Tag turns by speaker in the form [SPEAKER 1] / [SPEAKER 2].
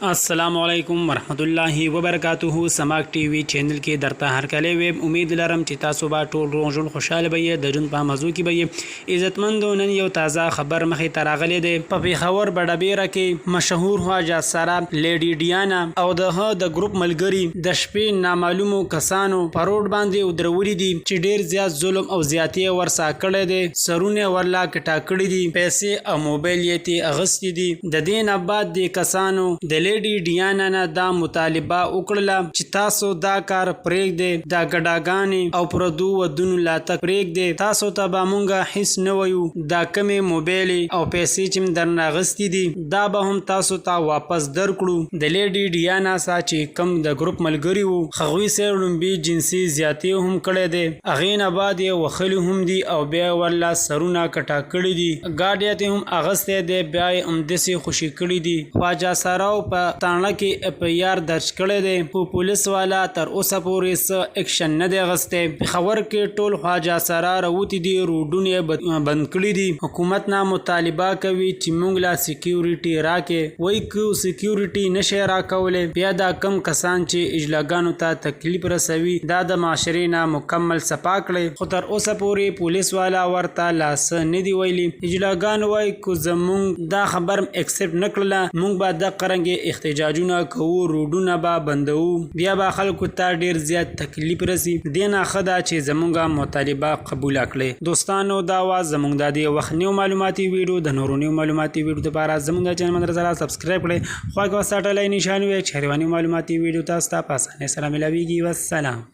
[SPEAKER 1] अस्सलाम वालेकुम वरहमतुल्लाहि वबरकातुहू समाक टीवी चैनल के दरता हर कले वेब उम्मीद लरम چې تاسو به ټول روغ خوشاله به د جون په موضوع کې به عزتمندو نن یو تازه خبر مخې تراغلي دی په پیښور بډبیره کې مشهور خواجه سارا لیډي ډیانا او د ګروپ ملګری د شپې نامعلومو کسانو پروډ باندې ودرولې دي چې ډیر زیات ظلم او زیاتی ورسا کړی دی سرونه ورلا کټا کړی دي پیسې او موبایل یې تی اغستې دي د دین بعد د کسانو د لیډي ډیانا نه دا مطالبه وکړه چې تاسو دا کار پرېږدئ دا ګډاګانې او پردو ودونو لاته پرېږدئ تاسو ته به مونږ هیڅ نه وایو دا کمې موبایل او پیسې چې درنه اغستې دي دا به هم تاسو ته واپس درکړو د لیډي ډیانا سا چې کم د ګروپ ملګري وو هغوی سره لومبي جنسي زیاتی هم کړی دی هغې نه بعد یې وښلي هم دي او بیا ورله سرونه کټا کړي دي ګاډ یې هم اغستی دی بیا یې همداسې خوشي کړي دي خواجه ساراو په تاڼه کې اف ای آر درج کړی دی خو پولیس والا تر اوسه پورې څه اکشن نه دی اغستی پېښور کې ټول خواجه سارا راوتي دي روډونه یې بند کړي دي حکومت نه مطالبه کوي چې موږ لا سکیورټي راکې وایي که سکیورټي نشي راکولی بیا دا کم کسان چې اجلاګانو ته تکلیف رسوي دا د معاشرې نه مکمل صفا کړی خو تر اوسه پورې پولیس والا ورته لاس نه دی ویلي اجلاګان وایي که زموږ دا خبر اکسپټ نه کړله موږ به د قرنګ احتجاجونه کوو روډونه به بندوو بیا به خلکو ته ډیر زیات تکلیف رسی دې نه ښه ده چې زموږ مطالبه قبوله کړئ دوستانو دا وه زموږ د دې وخت نیو معلوماتي ویډیو د نورو نیو معلوماتي ویډیو دپاره زموږ د چینل باندې سره سبسکرایب کړئ خوا کې وساټلی نشان وي چې حیواني معلوماتي ویډیو تاسو ته په اسانۍ سره میلاویږي والسلام